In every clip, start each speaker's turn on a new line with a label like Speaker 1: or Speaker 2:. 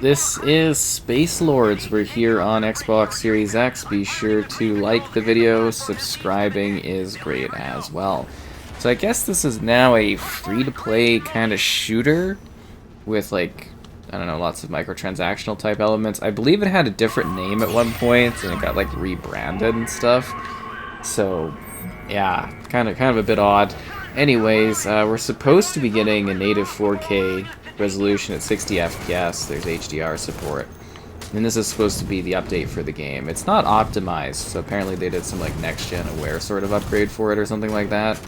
Speaker 1: This is Spacelords. We're here on Xbox Series X. Be sure to like the video. Subscribing is great as well. So I guess this is now a free-to-play kind of shooter with, like, I don't know, lots of microtransactional type elements. I believe it had a different name at one point and it got like rebranded and stuff. So yeah, kind of a bit odd. Anyways, we're supposed to be getting a native 4K resolution at 60 FPS. There's HDR support. And this is supposed to be the update for the game. It's not optimized, so apparently they did some like next-gen aware sort of upgrade for it or something like that,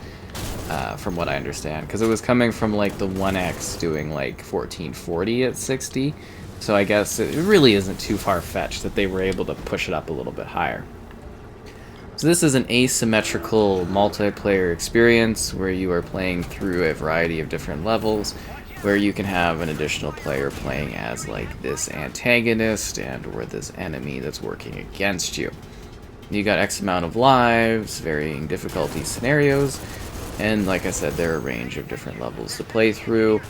Speaker 1: from what I understand. Because it was coming from like the 1X doing like 1440 at 60, so I guess it really isn't too far-fetched that they were able to push it up a little bit higher. So this is an asymmetrical multiplayer experience where you are playing through a variety of different levels, where you can have an additional player playing as like this antagonist and or this enemy that's working against you. You got X amount of lives, varying difficulty scenarios, and like I said, there are a range of different levels to play through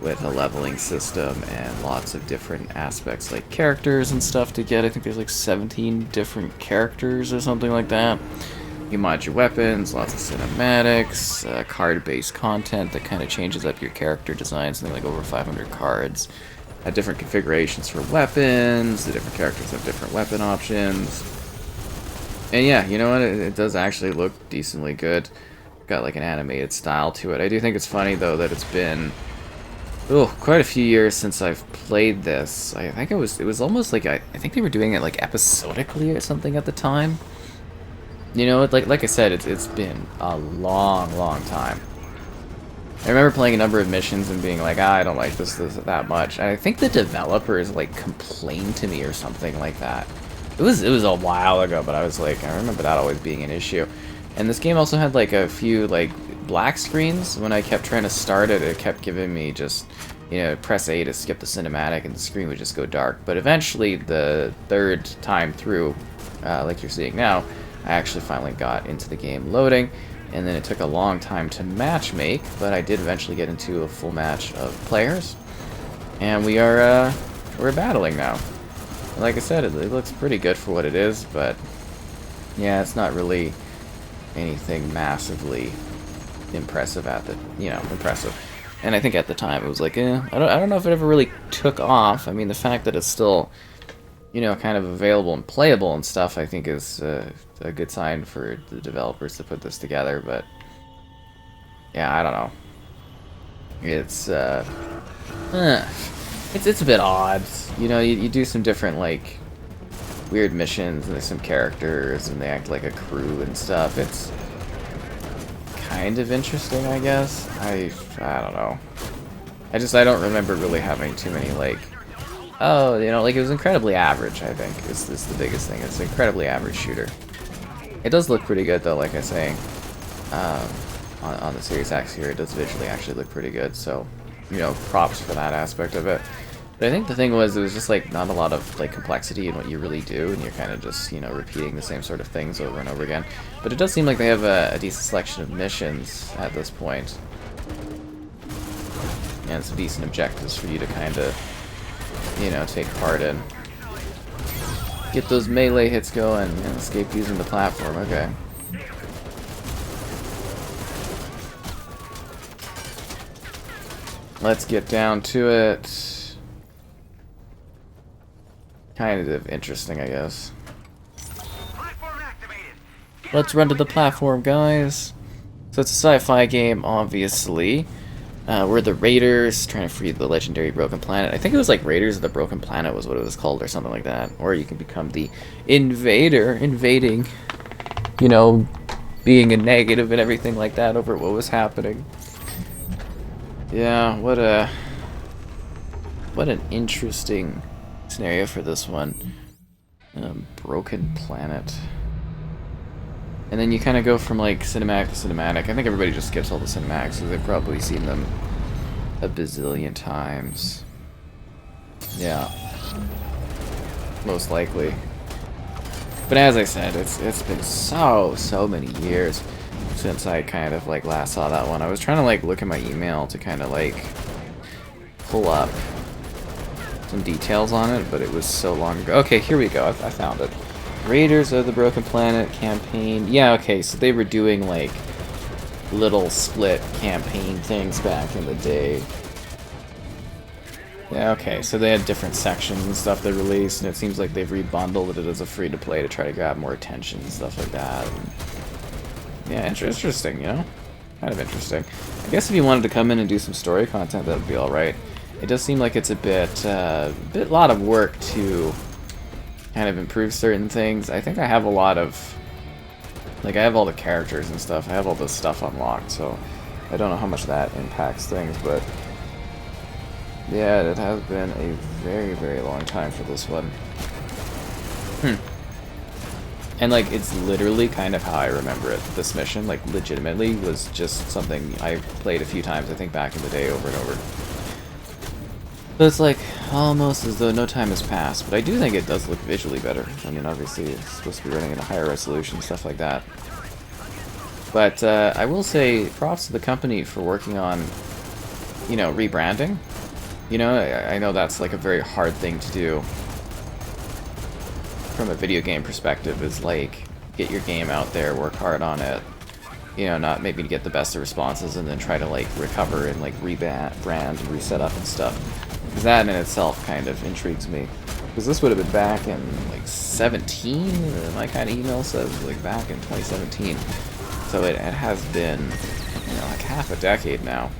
Speaker 1: with a leveling system and lots of different aspects like characters and stuff to get. I think there's like 17 different characters or something like that. You mod your weapons, lots of cinematics, card-based content that kind of changes up your character design, something like over 500 cards. Different configurations for weapons, the different characters have different weapon options. And yeah, you know what, it does actually look decently good. Got like an animated style to it. I do think it's funny though that it's been quite a few years since I've played this. I think it was almost like I think they were doing it like episodically or something at the time. You know, like I said, it's been a long time. I remember playing a number of missions and being like, I don't like this that much. And I think the developers like complained to me or something like that. It was a while ago, but I was like, I remember that always being an issue. And this game also had like a few like black screens. When I kept trying to start it, it kept giving me just, you know, press A to skip the cinematic and the screen would just go dark. But eventually, the third time through, like you're seeing now, I actually finally got into the game loading, and then it took a long time to matchmake, but I did eventually get into a full match of players, and we're battling now. And like I said, it looks pretty good for what it is, but yeah, it's not really anything massively impressive impressive. And I think at the time it was like, I don't know if it ever really took off. I mean, the fact that it's still, you know, kind of available and playable and stuff, I think is a good sign for the developers to put this together. But yeah, I don't know. It's it's a bit odd. You know, you do some different like weird missions, and there's some characters, and they act like a crew and stuff. It's kind of interesting, I guess. I don't know. I don't remember really having too many like, oh, you know, like it was incredibly average, I think, is the biggest thing. It's an incredibly average shooter. It does look pretty good, though, like I was saying, on the Series X here, it does visually actually look pretty good, so, you know, props for that aspect of it. But I think the thing was, it was just, like, not a lot of, like, complexity in what you really do, and you're kind of just, you know, repeating the same sort of things over and over again. But it does seem like they have a decent selection of missions at this point. And some decent objectives for you to kind of, you know, take part in. Get those melee hits going and escape using the platform. Okay. Let's get down to it. Kind of interesting, I guess. Let's run to the platform, guys. So it's a sci-fi game, obviously. We're the Raiders, trying to free the legendary Broken Planet. I think it was like Raiders of the Broken Planet was what it was called, or something like that. Or you can become the invader, invading, you know, being a negative and everything like that over what was happening. Yeah, what an interesting scenario for this one. Broken Planet. And then you kind of go from like cinematic to cinematic. I think everybody just skips all the cinematics because they've probably seen them a bazillion times. Yeah. Most likely. But as I said, it's been so many years since I kind of like last saw that one. I was trying to like look at my email to kind of like pull up some details on it, but it was so long ago. Okay, here we go. I found it. Raiders of the Broken Planet campaign. Yeah, okay, so they were doing like little split campaign things back in the day. Yeah, okay, so they had different sections and stuff they released, and it seems like they've rebundled it as a free-to-play to try to grab more attention and stuff like that. And yeah, interesting, you know? Kind of interesting. I guess if you wanted to come in and do some story content, that would be alright. It does seem like it's a lot of work to kind of improve certain things. I think I have a lot of... Like, I have all the characters and stuff. I have all this stuff unlocked, so I don't know how much that impacts things, but... Yeah, it has been a very, very long time for this one. And, like, it's literally kind of how I remember it. This mission, like, legitimately was just something I played a few times, I think, back in the day, over and over. So it's, like, almost as though no time has passed. But I do think it does look visually better. I mean, obviously, it's supposed to be running at a higher resolution, stuff like that. But I will say, props to the company for working on, you know, rebranding. You know, I know that's like a very hard thing to do from a video game perspective, is like, get your game out there, work hard on it, you know, not maybe to get the best of responses and then try to like recover and like rebrand and reset up and stuff. Because that in itself kind of intrigues me. Because this would have been back in like 17, my kind of email says like back in 2017. So it has been, you know, like half a decade now.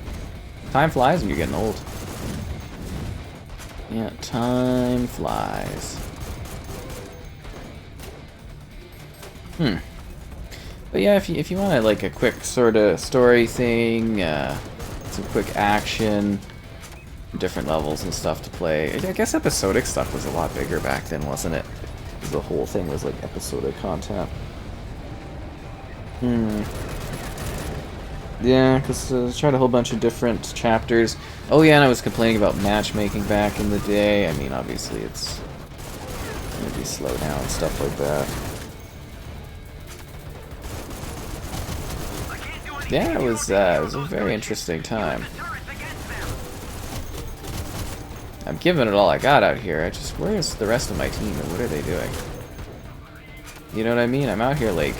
Speaker 1: Time flies when you're getting old. Yeah, time flies. But yeah, if you want like a quick sort of story thing, some quick action, different levels and stuff to play. I guess episodic stuff was a lot bigger back then, wasn't it? Because the whole thing was like episodic content. Yeah, because tried a whole bunch of different chapters. Oh yeah, and I was complaining about matchmaking back in the day. I mean, obviously it's gonna be slow now and stuff like that. Yeah, it was a very interesting time. I'm giving it all I got out here. Where's the rest of my team and what are they doing? You know what I mean? I'm out here like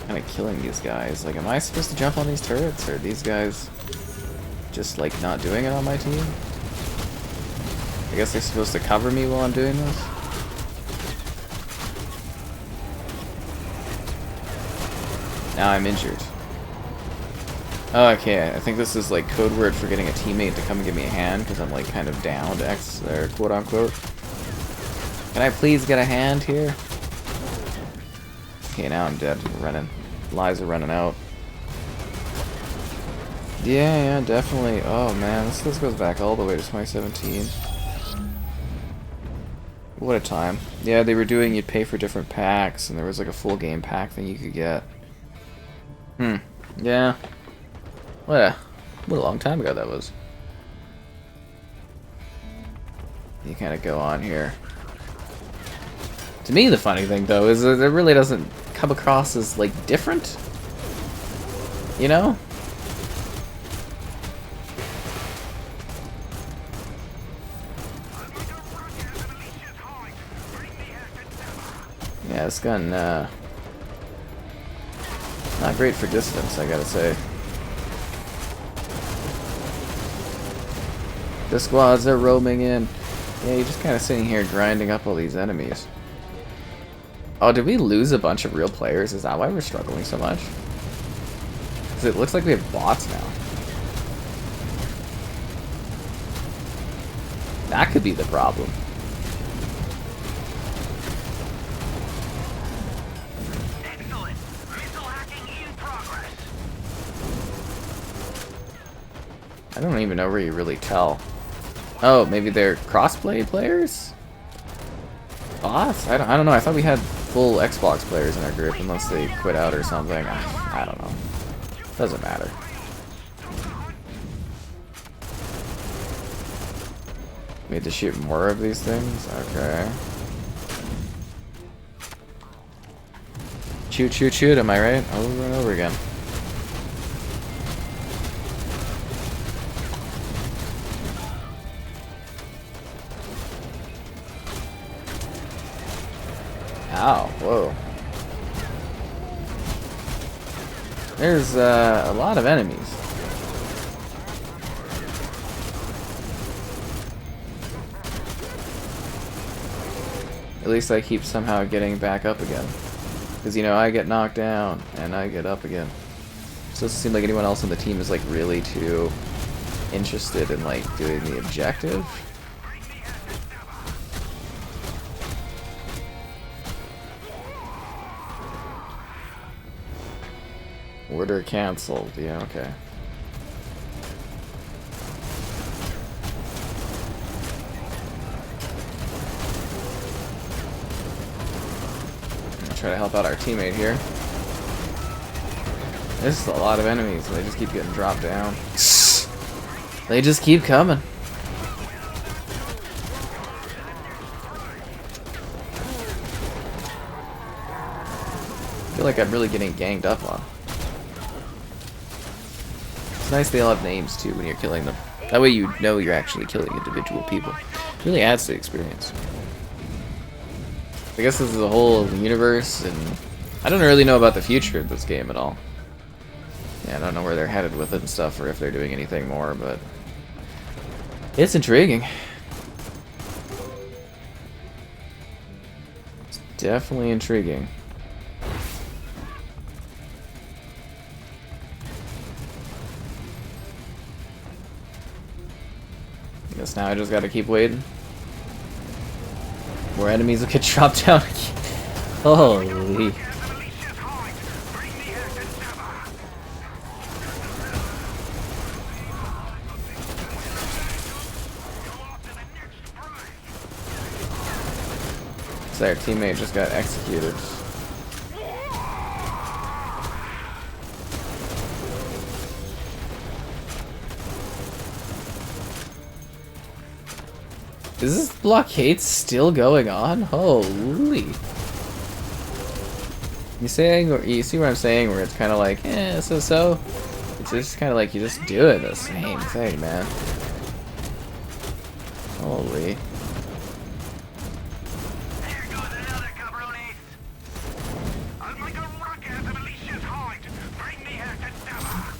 Speaker 1: kind of killing these guys. Like, am I supposed to jump on these turrets, or are these guys just like not doing it on my team? I guess they're supposed to cover me while I'm doing this. Now I'm injured. Oh, okay, I think this is like code word for getting a teammate to come and give me a hand because I'm like kind of downed, or quote unquote. Can I please get a hand here? Okay, now I'm dead. Running. Lives are running out. Yeah, definitely. Oh man, this goes back all the way to 2017. What a time. Yeah, they were doing, you'd pay for different packs, and there was like a full game pack thing you could get. Yeah. What a long time ago that was. You kind of go on here. To me, the funny thing, though, is that it really doesn't come across as, like, different. You know? Yeah, this gun, not great for distance, I gotta say. The squads are roaming in. Yeah, you're just kind of sitting here grinding up all these enemies. Oh, did we lose a bunch of real players? Is that why we're struggling so much? Because it looks like we have bots now. That could be the problem.
Speaker 2: Excellent. Missile hacking in progress.
Speaker 1: I don't even know where you really tell. Oh, maybe they're crossplay players? Bots? I don't know. I thought we had full Xbox players in our group, unless they quit out or something. I don't know. Doesn't matter. We need to shoot more of these things? Okay. Shoot, shoot, shoot, am I right? Over and over again. Ow, whoa. There's a lot of enemies. At least I keep somehow getting back up again. Because, you know, I get knocked down, and I get up again. So it doesn't seem like anyone else on the team is, like, really too interested in, like, doing the objective. Order canceled. Yeah, okay. Try to help out our teammate here. This is a lot of enemies. They just keep getting dropped down. They just keep coming. I feel like I'm really getting ganged up on. It's nice they all have names too when you're killing them. That way you know you're actually killing individual people. It really adds to the experience. I guess this is a whole universe, and I don't really know about the future of this game at all. Yeah, I don't know where they're headed with it and stuff, or if they're doing anything more, but it's intriguing. It's definitely intriguing. I guess now I just gotta keep waiting. More enemies will get dropped down again. Holy. So our teammate just got executed. Is this blockade still going on? Holy. You see what I'm saying, where it's kind of like, so. It's just kind of like you just doing the same thing, man. Holy.
Speaker 2: There goes another cabrones. I'll make a rocket out of Alicia's heart. Bring me her cadaver.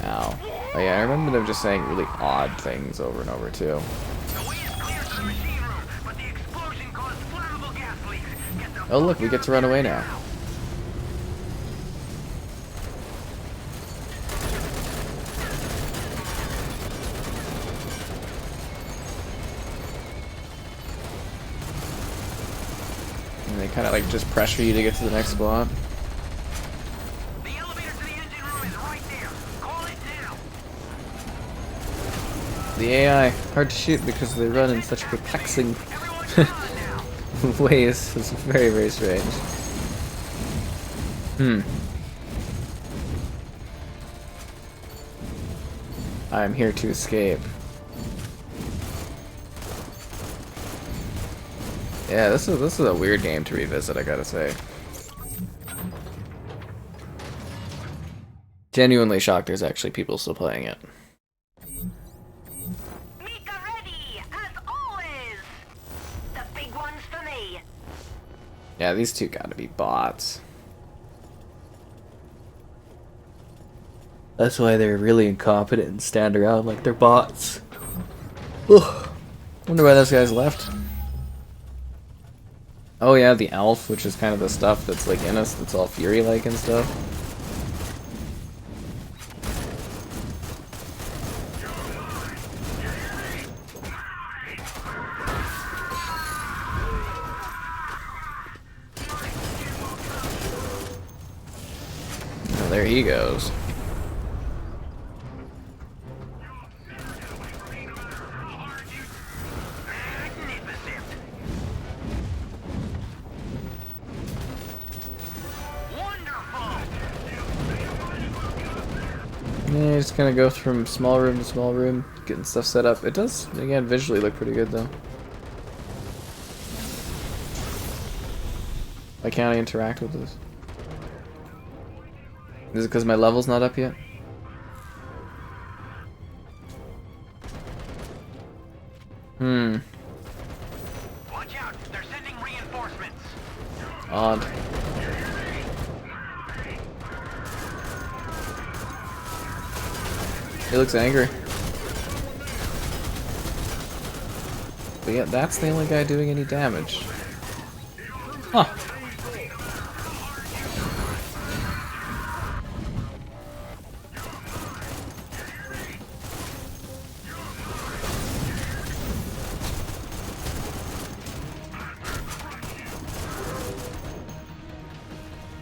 Speaker 1: Ow. Oh yeah, I remember them just saying really odd things over and over too. Oh look, we get to run away now. And they kind of like just pressure you to get to the next squad.
Speaker 2: The elevator to the engine room is right there. Call it now.
Speaker 1: The AI, hard to shoot because they run in such perplexing ways. It's very, very strange. I'm here to escape. Yeah, this is a weird game to revisit, I gotta say. Genuinely shocked there's actually people still playing it.
Speaker 2: Mika ready, as always. The big one's for me.
Speaker 1: Yeah, these two gotta be bots. That's why they're really incompetent and stand around like they're bots. Ugh. Wonder why those guys left. Oh yeah, the elf, which is kind of the stuff that's like in us, that's all fury-like and stuff. Oh, there he goes. Yeah, just kind of go from small room to small room, getting stuff set up. It does, again, visually look pretty good though. Why can't I interact with this? Is it because my level's not up yet?
Speaker 2: Watch out. out! They're sending reinforcements!
Speaker 1: Odd. He looks angry. But yeah, that's the only guy doing any damage. Huh.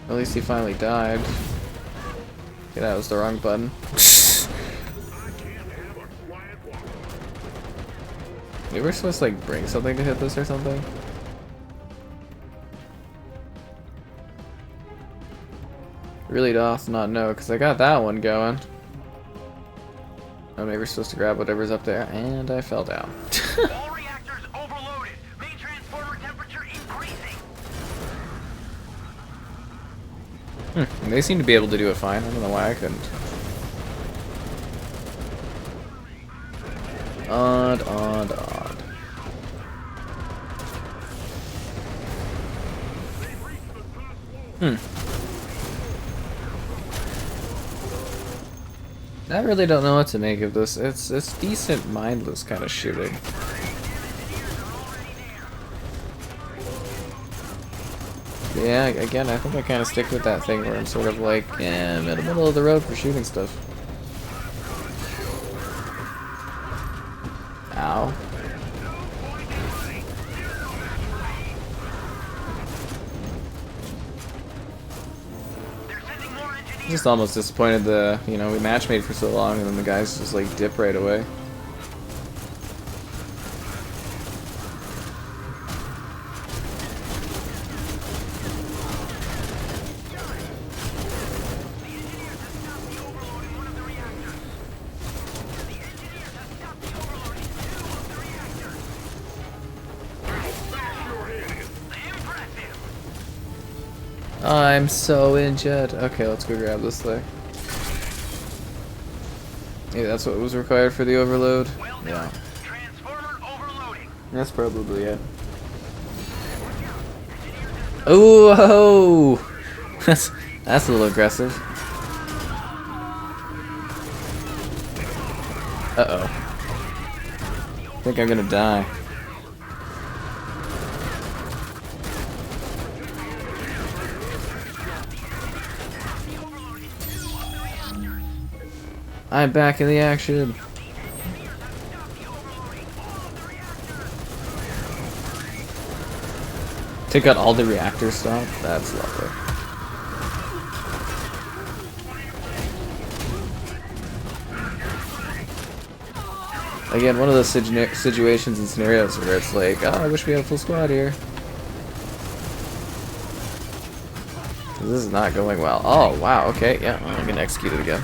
Speaker 1: At least he finally died. Yeah, that was the wrong button. We were supposed to like bring something to hit this or something. Really doth not know, because I got that one going. Oh, maybe we're supposed to grab whatever's up there, and I fell down.
Speaker 2: All reactors overloaded! Main transformer temperature increasing!
Speaker 1: And they seem to be able to do it fine. I don't know why I couldn't. Odd, odd, odd. I really don't know what to make of this. It's decent, mindless kind of shooting. Yeah, again, I think I kind of stick with that thing where I'm sort of like, in the middle of the road for shooting stuff. Ow. Just almost disappointed the, you know, we matchmade for so long and then the guys just like dip right away. I'm so injured. Okay, let's go grab this thing. Yeah, that's what was required for the overload. Yeah.
Speaker 2: Transformer overloading!
Speaker 1: That's probably it. Oh, that's a little aggressive. Uh-oh. I think I'm gonna die. I'm back in the action. Take out all the reactor stuff. That's lovely. Again, one of those situations and scenarios where it's like, oh, I wish we had a full squad here. This is not going well. Oh, wow, okay, yeah, well, I'm gonna execute it again.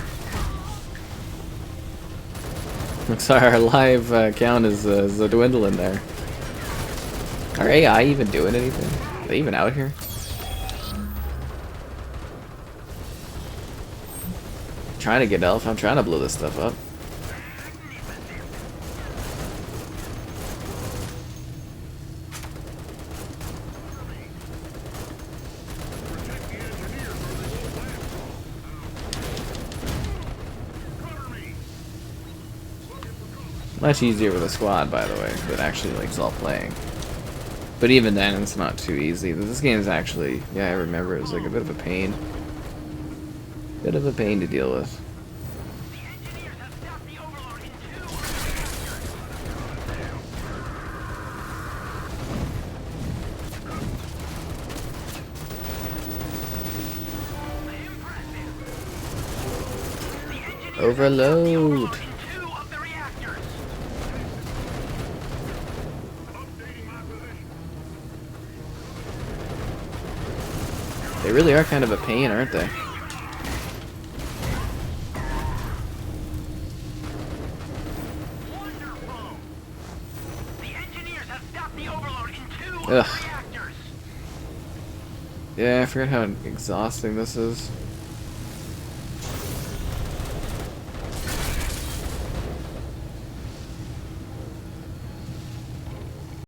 Speaker 1: Sorry, our live count is dwindling there. Are AI even doing anything? Are they even out here? I'm trying to get Elf. I'm trying to blow this stuff up. Much easier with a squad, by the way, that actually likes all playing. But even then, it's not too easy. This game is actually, yeah, I remember it was like a bit of a pain. Bit of a pain to deal with. Overload. They really are kind of a pain, aren't they? Ugh. Yeah, I forgot how exhausting this is.